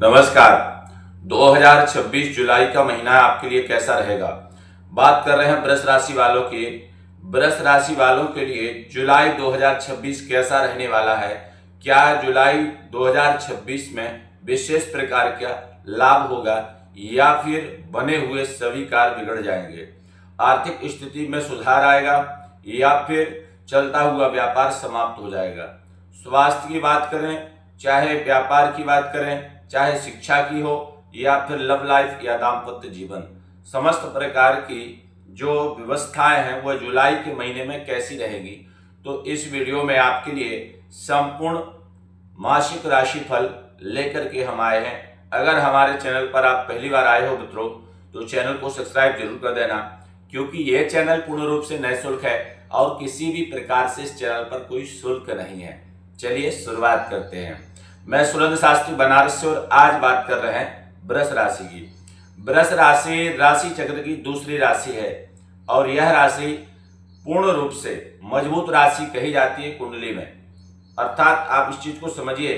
नमस्कार। 2026 जुलाई का महीना आपके लिए कैसा रहेगा? बात कर रहे हैं वृष राशि वालों की। वृष राशि वालों के लिए जुलाई 2026 कैसा रहने वाला है? क्या जुलाई 2026 में विशेष प्रकार का लाभ होगा या फिर बने हुए सभी कार्य बिगड़ जाएंगे? आर्थिक स्थिति में सुधार आएगा या फिर चलता हुआ व्यापार समाप्त हो जाएगा? स्वास्थ्य की बात करें, चाहे व्यापार की बात करें, चाहे शिक्षा की हो या फिर लव लाइफ या दाम्पत्य जीवन, समस्त प्रकार की जो व्यवस्थाएं हैं वह जुलाई के महीने में कैसी रहेगी, तो इस वीडियो में आपके लिए संपूर्ण मासिक राशिफल लेकर के हम आए हैं। अगर हमारे चैनल पर आप पहली बार आए हो मित्रों, तो चैनल को सब्सक्राइब जरूर कर देना, क्योंकि यह चैनल पूर्ण रूप से निःशुल्क है और किसी भी प्रकार से इस चैनल पर कोई शुल्क नहीं है। चलिए शुरुआत करते हैं। मैं सुरेंद्र शास्त्री बनारस से और आज बात कर रहे हैं वृष राशि की। वृष राशि राशि चक्र की दूसरी राशि है और यह राशि पूर्ण रूप से मजबूत राशि कही जाती है कुंडली में। अर्थात आप इस चीज को समझिए,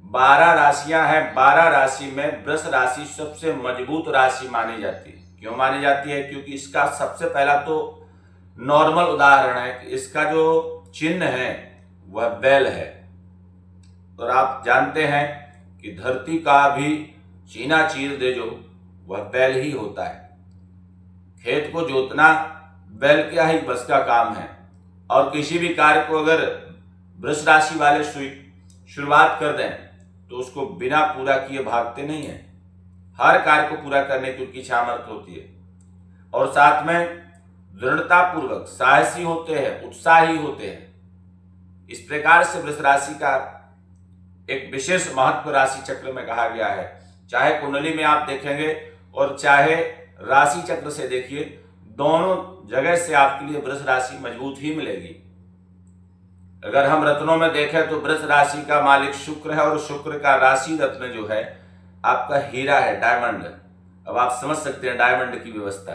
12 राशियां हैं, 12 राशि में वृष राशि सबसे मजबूत राशि मानी जाती है। क्यों मानी जाती है? क्योंकि इसका सबसे पहला तो नॉर्मल उदाहरण है कि इसका जो चिन्ह है वह बैल है। और आप जानते हैं कि धरती का भी चीना चीर दे जो वह बैल ही होता है। खेत को जोतना बैल का ही बस का काम है। और किसी भी कार्य को अगर वृष राशि वाले शुरुआत कर दें तो उसको बिना पूरा किए भागते नहीं है। हर कार्य को पूरा करने की उनकी सामर्थ्य होती है और साथ में दृढ़ता पूर्वक साहसी होते हैं, उत्साही होते हैं। इस प्रकार से वृष राशि का एक विशेष महत्व राशि चक्र में कहा गया है। चाहे कुंडली में आप देखेंगे और चाहे राशि चक्र से देखिए, दोनों जगह से आपके लिए वृष राशि मजबूत ही मिलेगी। अगर हम रत्नों में देखें तो वृष राशि का मालिक शुक्र है और शुक्र का राशि रत्न जो है आपका हीरा है, डायमंड। अब आप समझ सकते हैं डायमंड की व्यवस्था।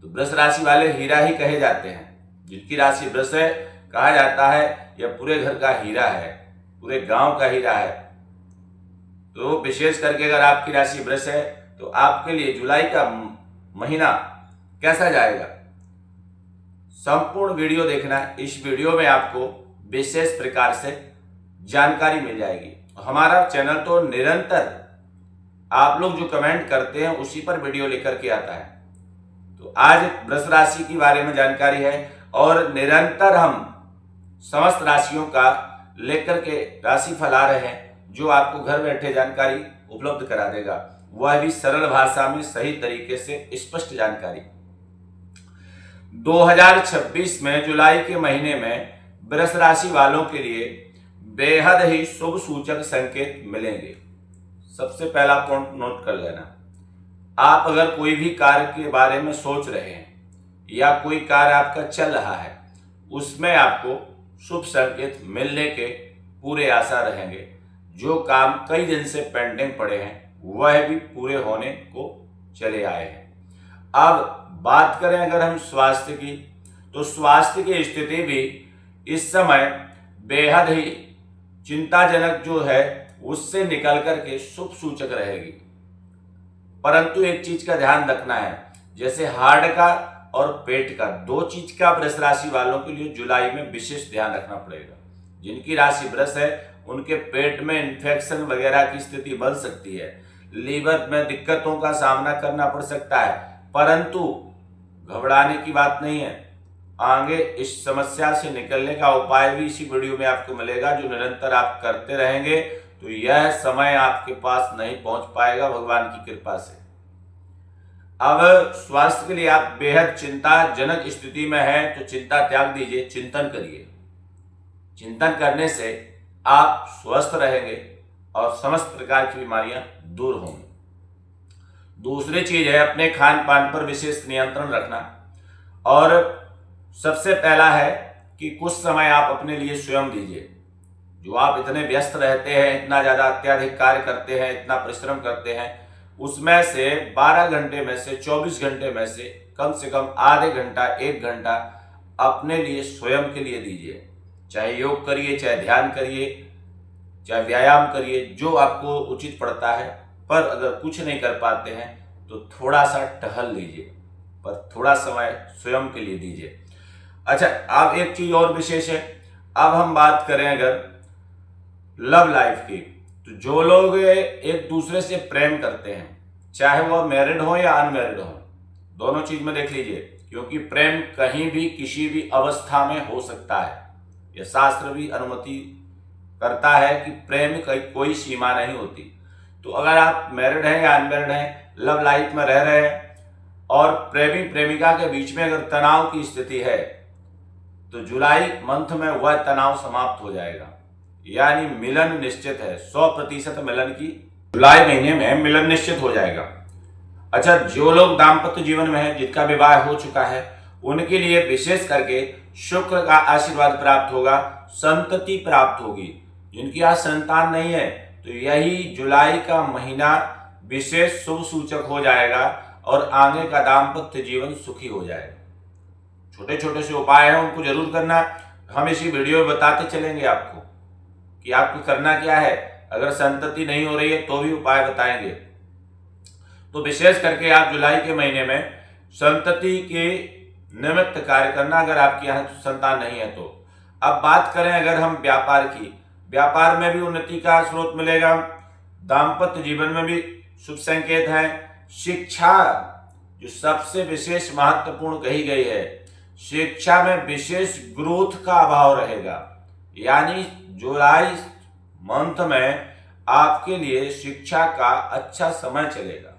तो वृष राशि वाले हीरा ही कहे जाते हैं। जिनकी राशि वृष है, कहा जाता है यह पूरे घर का हीरा है, पूरे गांव का हीरा है। तो विशेष करके अगर आपकी राशि वृष है तो आपके लिए जुलाई का महीना कैसा जाएगा, संपूर्ण वीडियो देखना है। इस वीडियो में आपको विशेष प्रकार से जानकारी मिल जाएगी। हमारा चैनल तो निरंतर आप लोग जो कमेंट करते हैं उसी पर वीडियो लेकर के आता है। तो आज वृष राशि के बारे में जानकारी है और निरंतर हम समस्त राशियों का लेकर के राशि फल आ रहे हैं, जो आपको घर बैठे जानकारी उपलब्ध करा देगा, वह भी सरल भाषा में सही तरीके से स्पष्ट जानकारी। 2026 में जुलाई के महीने में वृष राशि वालों के लिए बेहद ही शुभ सूचक संकेत मिलेंगे। सबसे पहला पॉइंट नोट कर लेना, आप अगर कोई भी कार्य के बारे में सोच रहे हैं या कोई कार्य आपका चल रहा है, उसमें आपको शुभ संकेत मिलने के पूरे आशा रहेंगे। जो काम कई दिन से पेंडिंग पड़े हैं वह भी पूरे होने को चले आए हैं। अब बात करें अगर हम स्वास्थ्य की, तो स्वास्थ्य की स्थिति भी इस समय बेहद ही चिंताजनक जो है उससे निकल करके शुभ सूचक रहेगी। परंतु एक चीज का ध्यान रखना है, जैसे हार्ट का और पेट का, दो चीज का वृष राशि वालों के लिए जुलाई में विशेष ध्यान रखना पड़ेगा। जिनकी राशि वृष है उनके पेट में इन्फेक्शन वगैरह की स्थिति बन सकती है, लीवर में दिक्कतों का सामना करना पड़ सकता है, परंतु घबराने की बात नहीं है। आगे इस समस्या से निकलने का उपाय भी इसी वीडियो में आपको मिलेगा, जो निरंतर आप करते रहेंगे तो यह समय आपके पास नहीं पहुंच पाएगा भगवान की कृपा से। अब स्वास्थ्य के लिए आप बेहद चिंताजनक स्थिति में हैं तो चिंता त्याग दीजिए, चिंतन करिए। चिंतन करने से आप स्वस्थ रहेंगे और समस्त प्रकार की बीमारियां दूर होंगी। दूसरी चीज है अपने खान पान पर विशेष नियंत्रण रखना। और सबसे पहला है कि कुछ समय आप अपने लिए स्वयं दीजिए। जो आप इतने व्यस्त रहते हैं, इतना ज्यादा अत्याधिक कार्य करते हैं, इतना परिश्रम करते हैं, उसमें से 12 घंटे में से 24 घंटे में से कम आधे घंटा 1 घंटा अपने लिए स्वयं के लिए दीजिए। चाहे योग करिए, चाहे ध्यान करिए, चाहे व्यायाम करिए, जो आपको उचित पड़ता है। पर अगर कुछ नहीं कर पाते हैं तो थोड़ा सा टहल लीजिए, पर थोड़ा समय स्वयं के लिए दीजिए। अच्छा, अब एक चीज और विशेष है। अब हम बात करें अगर लव लाइफ की, तो जो लोग एक दूसरे से प्रेम करते हैं, चाहे वह मैरिड हो या अनमैरिड हो, दोनों चीज में देख लीजिए, क्योंकि प्रेम कहीं भी किसी भी अवस्था में हो सकता है। यह शास्त्र भी अनुमति करता है कि प्रेम की कोई सीमा नहीं होती। तो अगर आप मैरिड हैं या अनमैरिड हैं, लव लाइफ में रह रहे हैं और प्रेमी प्रेमिका के बीच में अगर तनाव की स्थिति है, तो जुलाई मंथ में वह तनाव समाप्त हो जाएगा, यानी मिलन निश्चित है। 100% मिलन की जुलाई महीने में मिलन निश्चित हो जाएगा। अच्छा, जो लोग दाम्पत्य जीवन में हैं, जिनका विवाह हो चुका है, उनके लिए विशेष करके शुक्र का आशीर्वाद प्राप्त होगा, संतति प्राप्त होगी। जिनकी आज संतान नहीं है, तो यही जुलाई का महीना विशेष शुभ सूचक हो जाएगा और आगे का दाम्पत्य जीवन सुखी हो जाएगा। छोटे छोटे से उपाय हैं, उनको जरूर करना। हम इसी वीडियो में बताते चलेंगे आपको कि आपको करना क्या है। अगर संतति नहीं हो रही है तो भी उपाय बताएंगे। तो विशेष करके आप जुलाई के महीने में संतति के निमित्त कार्य करना, अगर आपके यहाँ संतान नहीं है तो। अब बात करें अगर हम व्यापार की, व्यापार में भी उन्नति का स्रोत मिलेगा, दाम्पत्य जीवन में भी शुभ संकेत है। शिक्षा जो सबसे विशेष महत्वपूर्ण कही गई है, शिक्षा में विशेष ग्रोथ का अभाव रहेगा, यानी जुलाई मंथ में आपके लिए शिक्षा का अच्छा समय चलेगा।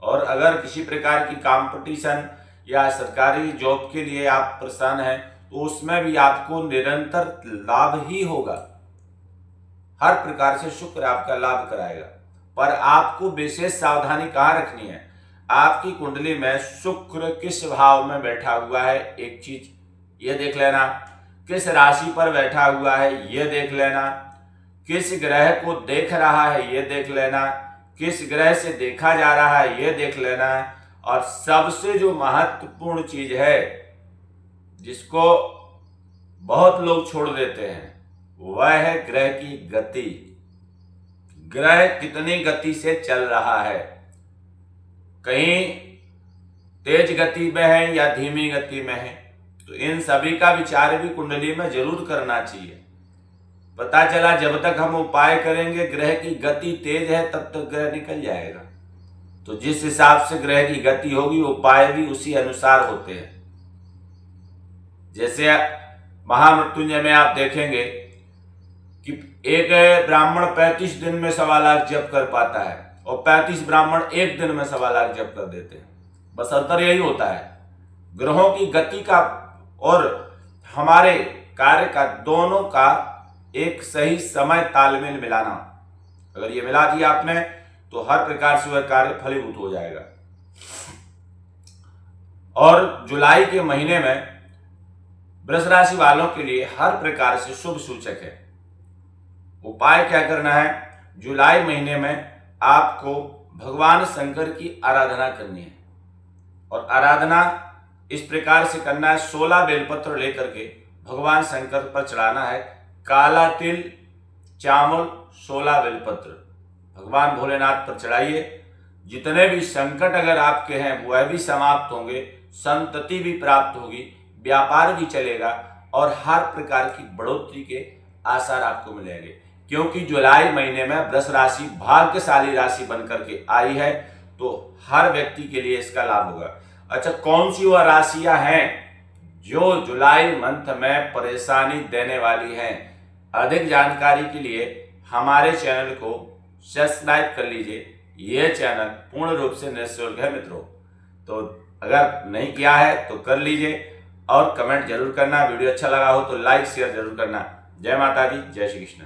और अगर किसी प्रकार की कंपटीशन या सरकारी जॉब के लिए आप परेशान हैं, तो उसमें भी आपको निरंतर लाभ ही होगा। हर प्रकार से शुक्र आपका लाभ कराएगा। पर आपको विशेष सावधानी कहाँ रखनी है, आपकी कुंडली में शुक्र किस भाव में बैठा हुआ है, एक चीज ये देख लेना। किस राशि पर बैठा हुआ है ये देख लेना। किस ग्रह को देख रहा है ये देख लेना। किस ग्रह से देखा जा रहा है ये देख लेना। और सबसे जो महत्वपूर्ण चीज है, जिसको बहुत लोग छोड़ देते हैं, वह है ग्रह की गति। ग्रह कितनी गति से चल रहा है, कहीं तेज गति में है या धीमी गति में है, तो इन सभी का विचार भी कुंडली में जरूर करना चाहिए। पता चला जब तक हम उपाय करेंगे ग्रह की गति तेज है, तब तक ग्रह निकल जाएगा। तो जिस हिसाब से ग्रह की गति होगी, उपाय भी उसी अनुसार होते हैं। जैसे महामृत्युंजय में आप देखेंगे कि एक ब्राह्मण 35 दिन में 1.25 लाख जप कर पाता है और 35 ब्राह्मण एक दिन में 1.25 लाख जप कर देते हैं। बस अंतर यही होता है, ग्रहों की गति का और हमारे कार्य का, दोनों का एक सही समय तालमेल मिलाना। अगर ये मिला दिया आपने, तो हर प्रकार से वह कार्य फलीभूत हो जाएगा। और जुलाई के महीने में वृष राशि वालों के लिए हर प्रकार से शुभ सूचक है। उपाय क्या करना है, जुलाई महीने में आपको भगवान शंकर की आराधना करनी है। और आराधना इस प्रकार से करना है, 16 बेलपत्र लेकर के भगवान शंकर पर चढ़ाना है। काला तिल, चावल, 16 बेलपत्र भगवान भोलेनाथ पर चढ़ाइए। जितने भी संकट अगर आपके हैं वह भी समाप्त होंगे, संतति भी प्राप्त होगी, व्यापार भी चलेगा और हर प्रकार की बढ़ोतरी के आसार आपको मिलेंगे। क्योंकि जुलाई महीने में वृष राशि भाग्यशाली राशि बनकर के आई है, तो हर व्यक्ति के लिए इसका लाभ होगा। अच्छा, कौन सी वह राशियां हैं जो जुलाई मंथ में परेशानी देने वाली हैं? अधिक जानकारी के लिए हमारे चैनल को सब्सक्राइब कर लीजिए। ये चैनल पूर्ण रूप से निःशुल्क है मित्रों, तो अगर नहीं किया है तो कर लीजिए और कमेंट जरूर करना। वीडियो अच्छा लगा हो तो लाइक शेयर जरूर करना। जय माता दी, जय श्री कृष्ण।